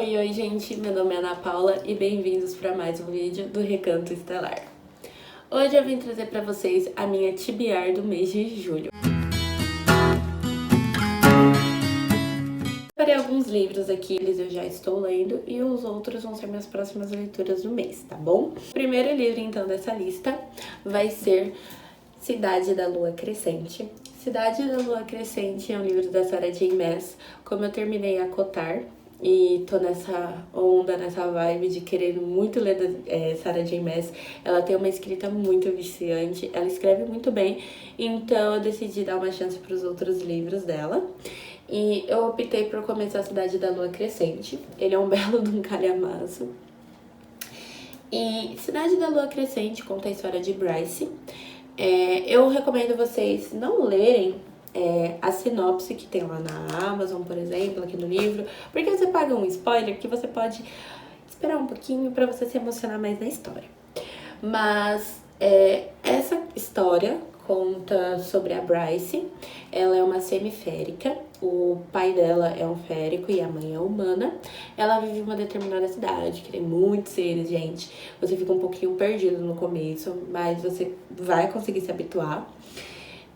Oi, gente, meu nome é Ana Paula e bem-vindos para mais um vídeo do Recanto Estelar. Hoje eu vim trazer para vocês a minha TBR do mês de julho. Separei alguns livros aqui, eles eu já estou lendo e os outros vão ser minhas próximas leituras do mês, tá bom? O primeiro livro, então, dessa lista vai ser Cidade da Lua Crescente. Cidade da Lua Crescente é um livro da Sarah J. Maas. Como eu terminei a Cotar e tô nessa onda, nessa vibe de querer muito ler Sarah J. Maas, ela tem uma escrita muito viciante, ela escreve muito bem, então eu decidi dar uma chance para os outros livros dela. E eu optei por começar a Cidade da Lua Crescente. Ele é um belo de um calhamaço. E Cidade da Lua Crescente conta a história de Bryce. Eu recomendo vocês não lerem a sinopse que tem lá na Amazon, por exemplo, aqui no livro, porque você paga um spoiler que você pode esperar um pouquinho para você se emocionar mais na história. Mas essa história conta sobre a Bryce. Ela é uma semiférica, o pai dela é um férico e a mãe é humana. Ela vive em uma determinada cidade, que tem muitos seres, gente. Você fica um pouquinho perdido no começo, mas você vai conseguir se habituar.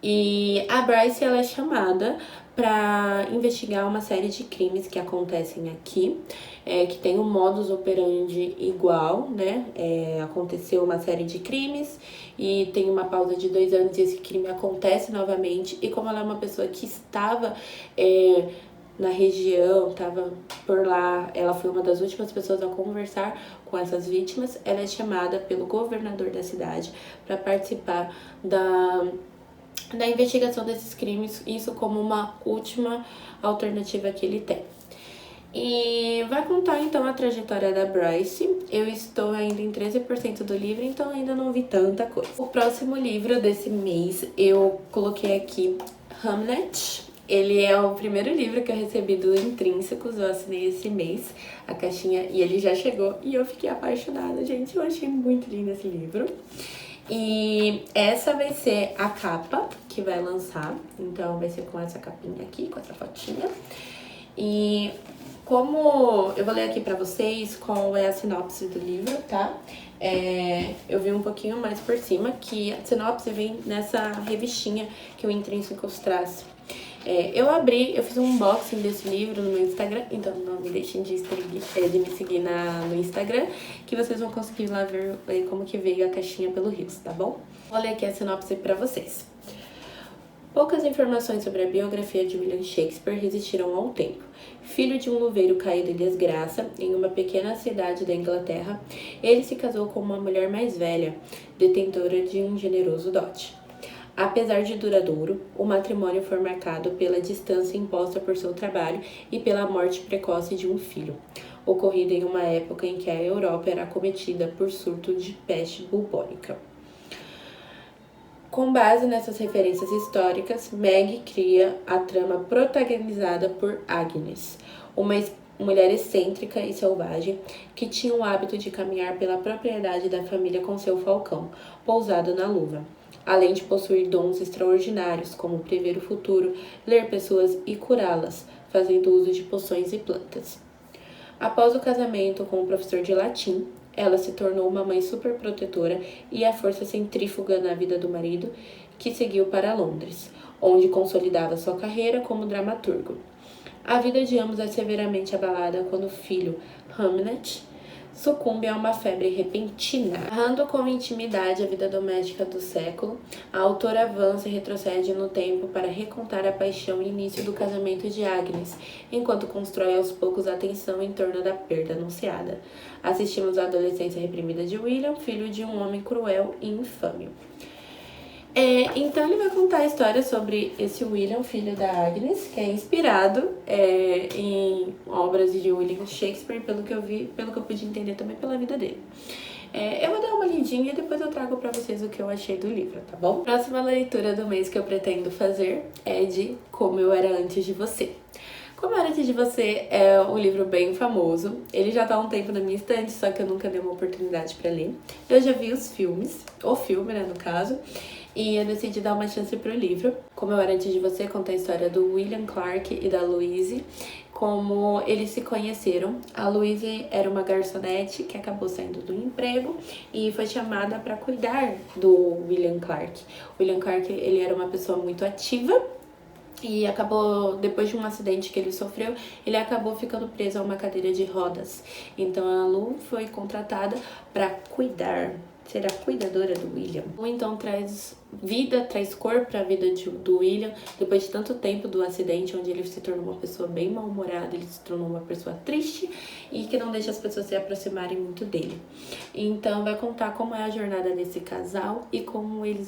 E a Bryce, ela é chamada para investigar uma série de crimes que acontecem aqui, que tem um modus operandi igual, né? Aconteceu uma série de crimes e tem uma pausa de 2 anos e esse crime acontece novamente. E como ela é uma pessoa que estava na região, estava por lá, ela foi uma das últimas pessoas a conversar com essas vítimas, ela é chamada pelo governador da cidade para participar da investigação desses crimes, isso como uma última alternativa que ele tem. E vai contar então a trajetória da Bryce. Eu estou ainda em 13% do livro, então ainda não vi tanta coisa. O próximo livro desse mês eu coloquei aqui Hamnet. Ele é o primeiro livro que eu recebi do Intrínsecos, eu assinei esse mês a caixinha e ele já chegou e eu fiquei apaixonada, gente. Eu achei muito lindo esse livro. E essa vai ser a capa que vai lançar, então vai ser com essa capinha aqui, com essa fotinha. E como eu vou ler aqui pra vocês qual é a sinopse do livro, tá? Eu vi um pouquinho mais por cima, que a sinopse vem nessa revistinha que o Intrínsecos traz. Eu fiz um unboxing desse livro no meu Instagram, então não me deixem de me seguir no Instagram, que vocês vão conseguir lá ver como que veio a caixinha pelo Rios, tá bom? Vou ler aqui a sinopse pra vocês. Poucas informações sobre a biografia de William Shakespeare resistiram ao tempo. Filho de um luveiro caído em desgraça, em uma pequena cidade da Inglaterra, ele se casou com uma mulher mais velha, detentora de um generoso dote. Apesar de duradouro, o matrimônio foi marcado pela distância imposta por seu trabalho e pela morte precoce de um filho, ocorrida em uma época em que a Europa era acometida por surto de peste bubônica. Com base nessas referências históricas, Meg cria a trama protagonizada por Agnes, uma mulher excêntrica e selvagem que tinha o hábito de caminhar pela propriedade da família com seu falcão, pousado na luva, além de possuir dons extraordinários, como prever o futuro, ler pessoas e curá-las, fazendo uso de poções e plantas. Após o casamento com um professor de latim, ela se tornou uma mãe superprotetora e a força centrífuga na vida do marido, que seguiu para Londres, onde consolidava sua carreira como dramaturgo. A vida de ambos é severamente abalada quando o filho, Hamnet, sucumbe a uma febre repentina. Narrando com intimidade a vida doméstica do século, a autora avança e retrocede no tempo para recontar a paixão e início do casamento de Agnes, enquanto constrói aos poucos a tensão em torno da perda anunciada. Assistimos à adolescência reprimida de William, filho de um homem cruel e infame. Então ele vai contar a história sobre esse William, filho da Agnes, que é inspirado em obras de William Shakespeare, pelo que eu vi, pelo que eu pude entender também pela vida dele. Eu vou dar uma lidinha e depois eu trago pra vocês o que eu achei do livro, tá bom? Próxima leitura do mês que eu pretendo fazer é de Como Eu Era Antes de Você. Como Eu Era Antes de Você é um livro bem famoso. Ele já tá há um tempo na minha estante, só que eu nunca dei uma oportunidade pra ler. Eu já vi os filmes, o filme, né, no caso. e eu decidi dar uma chance pro livro. Como eu era antes de você, conta a história do William Clark e da Louise, como eles se conheceram. A Louise era uma garçonete que acabou saindo do emprego e foi chamada para cuidar do William Clark. O William Clark, ele era uma pessoa muito ativa e acabou, depois de um acidente que ele sofreu, ele acabou ficando preso a uma cadeira de rodas. Então a Lu foi contratada para cuidar, ser a cuidadora do William. Então traz vida, traz cor para a vida do William, depois de tanto tempo do acidente, onde ele se tornou uma pessoa bem mal-humorada, ele se tornou uma pessoa triste e que não deixa as pessoas se aproximarem muito dele. Então vai contar como é a jornada desse casal e como eles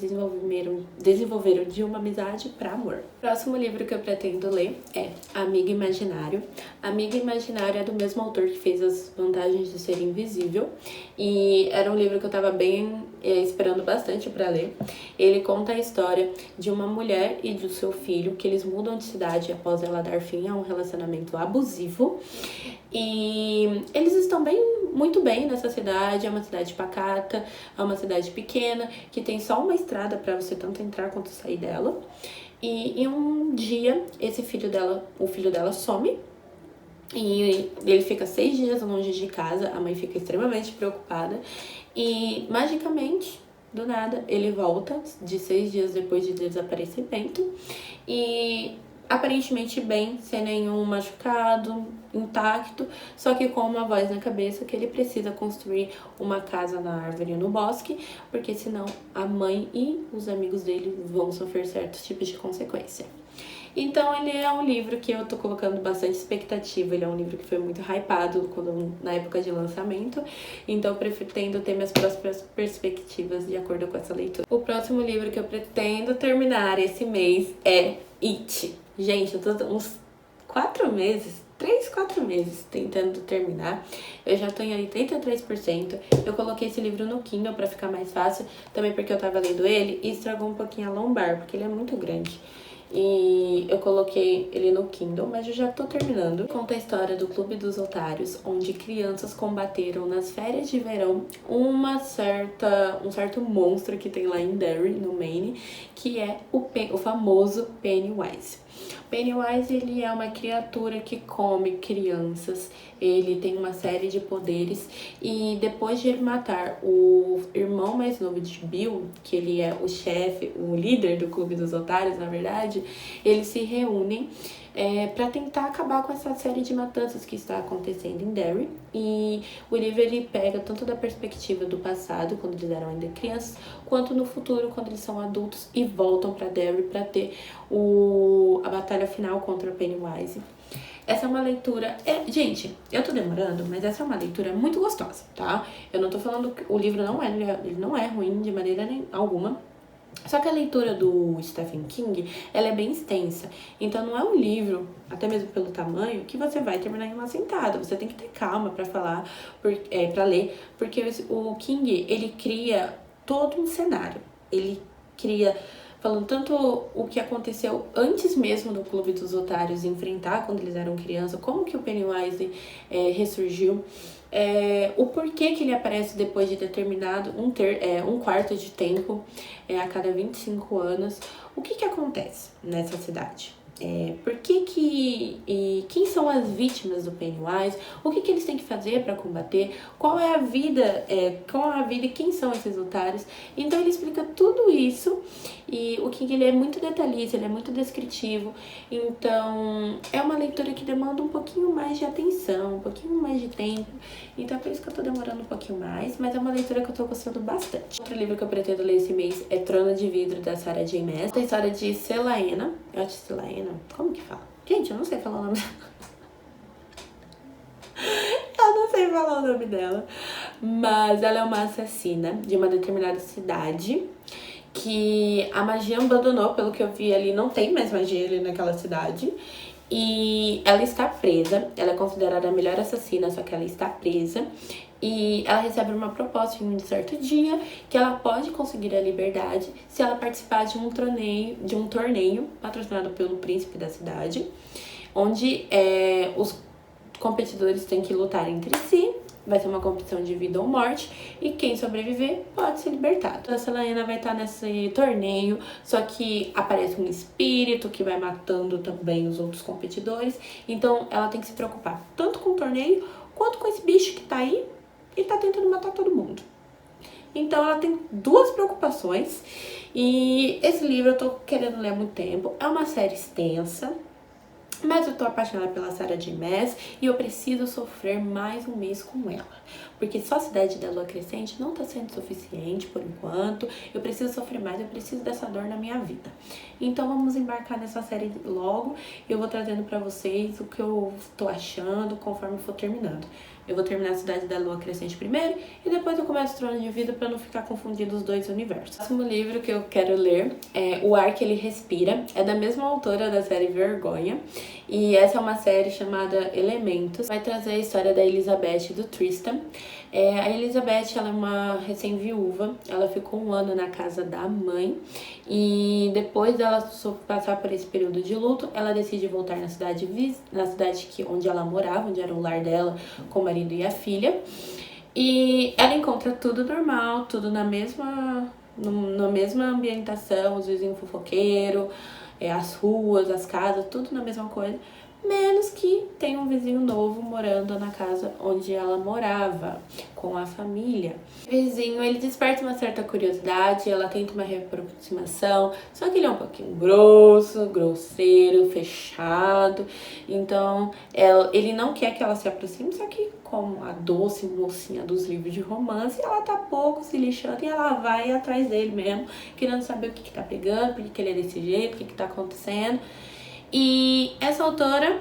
desenvolveram de uma amizade para amor. O próximo livro que eu pretendo ler é Amigo Imaginário. Amigo Imaginário é do mesmo autor que fez As Vantagens de Ser Invisível, e era um livro que eu tava bem esperando bastante para ler. Ele conta a história de uma mulher e do seu filho, que eles mudam de cidade após ela dar fim a um relacionamento abusivo. E eles estão muito bem nessa cidade, é uma cidade pacata, é uma cidade pequena, que tem só uma estrada para você tanto entrar quanto sair dela. E em um dia, o filho dela some, e ele fica 6 dias longe de casa, a mãe fica extremamente preocupada, e magicamente, do nada, ele volta de 6 dias depois de desaparecimento e aparentemente bem, sem nenhum machucado, intacto, só que com uma voz na cabeça que ele precisa construir uma casa na árvore no bosque, porque senão a mãe e os amigos dele vão sofrer certos tipos de consequência. Então ele é um livro que eu tô colocando bastante expectativa, ele é um livro que foi muito hypado na época de lançamento, então eu pretendo ter minhas próximas perspectivas de acordo com essa leitura. O próximo livro que eu pretendo terminar esse mês é It. Gente, eu tô uns 4 meses tentando terminar. Eu já tô em 83%. Eu coloquei esse livro no Kindle pra ficar mais fácil, também porque eu tava lendo ele e estragou um pouquinho a lombar, porque ele é muito grande. E eu coloquei ele no Kindle, mas eu já tô terminando. Conta a história do Clube dos Otários, onde crianças combateram nas férias de verão um certo monstro que tem lá em Derry, no Maine, que é o famoso Pennywise. Pennywise, ele é uma criatura que come crianças, ele tem uma série de poderes e depois de ele matar o irmão mais novo de Bill, que ele é o chefe, o líder do Clube dos Otários, na verdade, eles se reúnem para tentar acabar com essa série de matanças que está acontecendo em Derry. E o livro ele pega tanto da perspectiva do passado, quando eles eram ainda crianças, quanto no futuro, quando eles são adultos e voltam para Derry para ter a batalha final contra o Pennywise. Essa é uma leitura... gente, eu tô demorando, mas essa é uma leitura muito gostosa, tá? Eu não tô falando que o livro ele não é ruim de maneira alguma. Só que a leitura do Stephen King, ela é bem extensa. Então não é um livro, até mesmo pelo tamanho, que você vai terminar em uma sentada. Você tem que ter calma pra pra ler, porque o King, ele cria todo um cenário. Ele cria, falando tanto o que aconteceu antes mesmo do Clube dos Otários enfrentar quando eles eram crianças, como que o Pennywise ressurgiu, o porquê que ele aparece depois de determinado um quarto de tempo a cada 25 anos. O que acontece nessa cidade? Quem são as vítimas do Pennywise, o que eles têm que fazer para combater, qual é a vida e quem são esses otários. Então ele explica tudo isso, e o King ele é muito detalhista, ele é muito descritivo, então é uma leitura que demanda um pouquinho mais de atenção, um pouquinho mais de tempo, então é por isso que eu tô demorando um pouquinho mais, mas é uma leitura que eu tô gostando bastante. Outro livro que eu pretendo ler esse mês é Trono de Vidro, da Sarah J. Maas. Tem a história de Celaena, eu acho Celaena, como que fala? Gente, eu não sei falar o nome dela. Eu não sei falar o nome dela. Mas ela é uma assassina de uma determinada cidade que a magia abandonou, pelo que eu vi ali, não tem mais magia ali naquela cidade. E ela está presa, ela é considerada a melhor assassina, só que ela está presa. E ela recebe uma proposta em um certo dia que ela pode conseguir a liberdade se ela participar de um torneio patrocinado pelo príncipe da cidade, onde os competidores têm que lutar entre si vai ser uma competição de vida ou morte, e quem sobreviver pode ser libertado. A Celaena vai estar nesse torneio, só que aparece um espírito que vai matando também os outros competidores, então ela tem que se preocupar tanto com o torneio, quanto com esse bicho que tá aí e tá tentando matar todo mundo. Então ela tem duas preocupações, e esse livro eu tô querendo ler há muito tempo, é uma série extensa, mas eu tô apaixonada pela Sarah J. Maas e eu preciso sofrer mais um mês com ela. Porque só a Cidade da Lua Crescente não tá sendo suficiente por enquanto. Eu preciso sofrer mais, eu preciso dessa dor na minha vida. Então vamos embarcar nessa série logo. E eu vou trazendo pra vocês o que eu tô achando conforme for terminando. Eu vou terminar a Cidade da Lua Crescente primeiro e depois eu começo o Trono de Vida pra não ficar confundindo os dois universos. O próximo livro que eu quero ler é O Ar que Ele Respira. É da mesma autora da série Vergonha. E essa é uma série chamada Elementos. Vai trazer a história da Elizabeth e do Tristan. A Elizabeth, ela é uma recém-viúva. Ela ficou 1 ano na casa da mãe. E depois dela passar por esse período de luto, ela decide voltar na cidade onde ela morava, onde era o lar dela, com o marido e a filha. E ela encontra tudo normal, tudo na mesma ambientação, os vizinhos fofoqueiros, as ruas, as casas, tudo na mesma coisa. Menos que tem um vizinho novo morando na casa onde ela morava, com a família. O vizinho, ele desperta uma certa curiosidade, ela tenta uma reaproximação, só que ele é um pouquinho grosso, grosseiro, fechado. Então, ele não quer que ela se aproxime, só que como a doce mocinha dos livros de romance, ela tá pouco se lixando e ela vai atrás dele mesmo, querendo saber o que tá pegando, por que ele é desse jeito, o que tá acontecendo. E essa autora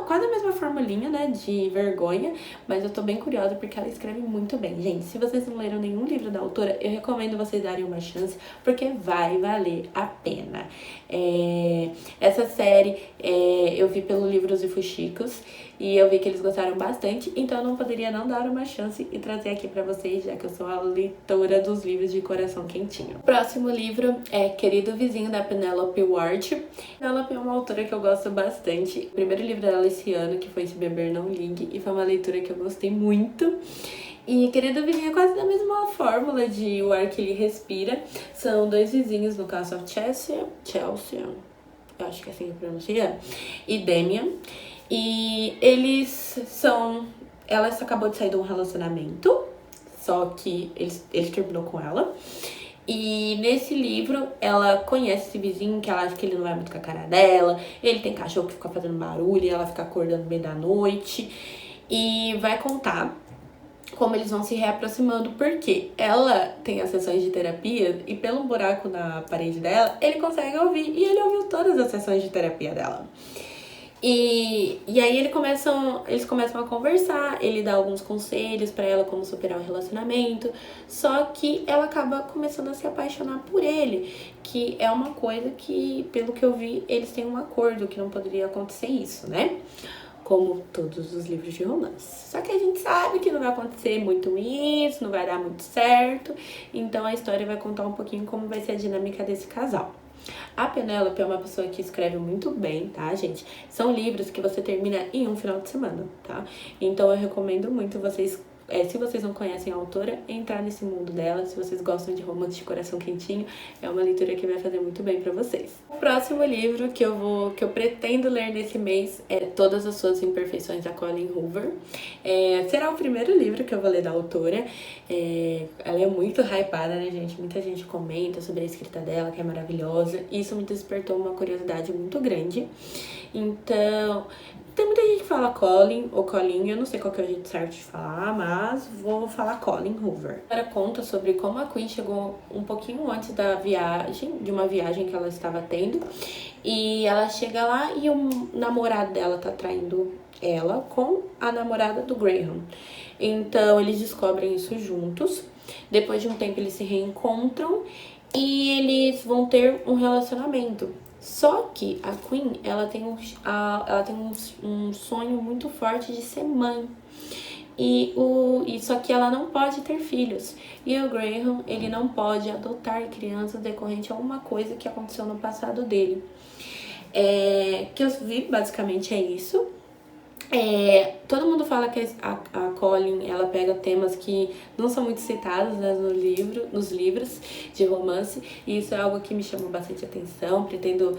quase a mesma formulinha, né, de Vergonha, mas eu tô bem curiosa porque ela escreve muito bem. Gente, se vocês não leram nenhum livro da autora, eu recomendo vocês darem uma chance, porque vai valer a pena. Essa série eu vi pelo Livros e Fuxicos, e eu vi que eles gostaram bastante, então eu não poderia não dar uma chance e trazer aqui pra vocês, já que eu sou a leitora dos livros de coração quentinho. O próximo livro é Querido Vizinho, da Penelope Ward. Penelope é uma autora que eu gosto bastante. O primeiro livro dela esse ano, que foi Se Beber Não Ligue, e foi uma leitura que eu gostei muito. E Querido Vizinho é quase da mesma fórmula de O Ar que Ele Respira. São dois vizinhos no Castle of Chelsea, eu acho que é assim que pronuncia, e Damian. E ela acabou de sair de um relacionamento, só que ele terminou com ela. E nesse livro, ela conhece esse vizinho, que ela acha que ele não vai muito com a cara dela. Ele tem cachorro que fica fazendo barulho e ela fica acordando no meio da noite. E vai contar como eles vão se reaproximando, porque ela tem as sessões de terapia e pelo buraco na parede dela, ele consegue ouvir. E ele ouviu todas as sessões de terapia dela. E aí eles começam a conversar, ele dá alguns conselhos pra ela como superar o relacionamento, só que ela acaba começando a se apaixonar por ele, que é uma coisa que, pelo que eu vi, eles têm um acordo que não poderia acontecer isso, né? Como todos os livros de romance. Só que a gente sabe que não vai acontecer muito isso, não vai dar muito certo, então a história vai contar um pouquinho como vai ser a dinâmica desse casal. A Penélope é uma pessoa que escreve muito bem, tá, gente? São livros que você termina em um final de semana, tá? Então eu recomendo muito vocês, se vocês não conhecem a autora, entrar nesse mundo dela. Se vocês gostam de romance de coração quentinho, é uma leitura que vai fazer muito bem pra vocês. O próximo livro que eu pretendo ler nesse mês é Todas as Suas Imperfeições, da Colleen Hoover. Será o primeiro livro que eu vou ler da autora. Ela é muito hypada, né, gente? Muita gente comenta sobre a escrita dela, que é maravilhosa. E isso me despertou uma curiosidade muito grande. Então, tem muita gente que fala Colleen ou Colleen, eu não sei qual que é o jeito certo de falar, mas vou falar Colleen Hoover. Ela conta sobre como a Queen chegou um pouquinho antes de uma viagem que ela estava tendo. E ela chega lá e o namorado dela tá traindo ela com a namorada do Graham. Então eles descobrem isso juntos. Depois de um tempo eles se reencontram e eles vão ter um relacionamento. Só que a Queen, ela tem um sonho muito forte de ser mãe. Só que ela não pode ter filhos. E o Graham, ele não pode adotar crianças decorrente a alguma coisa que aconteceu no passado dele. Que eu vi, basicamente, é isso. Todo mundo fala que a Colin, ela pega temas que não são muito citados, né, nos livros de romance, e isso é algo que me chamou bastante atenção. Pretendo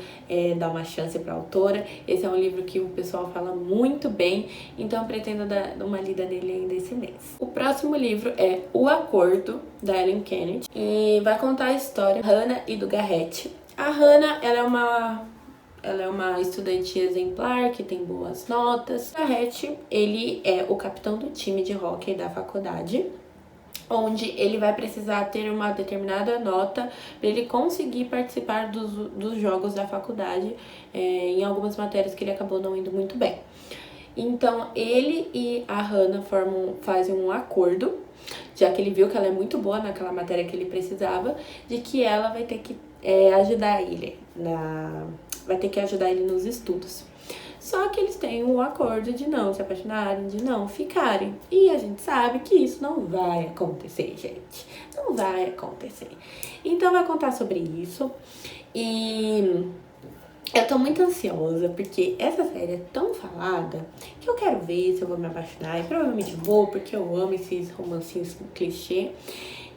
dar uma chance para a autora. Esse é um livro que o pessoal fala muito bem, então pretendo dar uma lida nele ainda esse mês. O próximo livro é O Acordo, da Ellen Kennedy, e vai contar a história da Hannah e do Garrett. A Hannah, ela é uma estudante exemplar, que tem boas notas. O Garrett, ele é o capitão do time de hóquei da faculdade, onde ele vai precisar ter uma determinada nota para ele conseguir participar dos jogos da faculdade, em algumas matérias que ele acabou não indo muito bem. Então, ele e a Hannah fazem um acordo, já que ele viu que ela é muito boa naquela matéria que ele precisava, de que ela vai ter que ajudar ele nos estudos. Só que eles têm um acordo de não se apaixonarem, de não ficarem. E a gente sabe que isso não vai acontecer, gente. Não vai acontecer. Então vai contar sobre isso. E eu tô muito ansiosa, porque essa série é tão falada que eu quero ver se eu vou me apaixonar. E provavelmente vou, porque eu amo esses romancinhos clichê.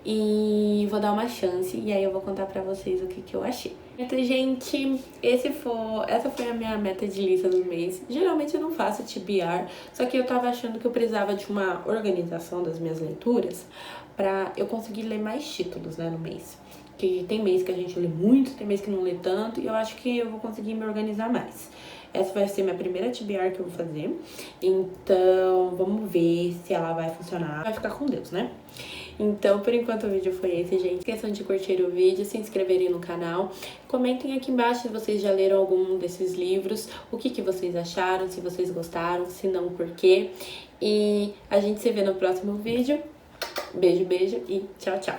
E vou dar uma chance, e aí eu vou contar pra vocês o que eu achei. Então, gente, essa foi a minha meta de lista do mês. Geralmente eu não faço TBR, só que eu tava achando que eu precisava de uma organização das minhas leituras pra eu conseguir ler mais títulos, né, no mês. Que tem mês que a gente lê muito, tem mês que não lê tanto, e eu acho que eu vou conseguir me organizar mais. Essa vai ser minha primeira TBR que eu vou fazer, então vamos ver se ela vai funcionar. Vai ficar com Deus, né? Então, por enquanto o vídeo foi esse, gente. Não esqueçam de curtir o vídeo, se inscreverem no canal. Comentem aqui embaixo se vocês já leram algum desses livros, o que vocês acharam, se vocês gostaram, se não, por quê. E a gente se vê no próximo vídeo. Beijo, beijo e tchau, tchau.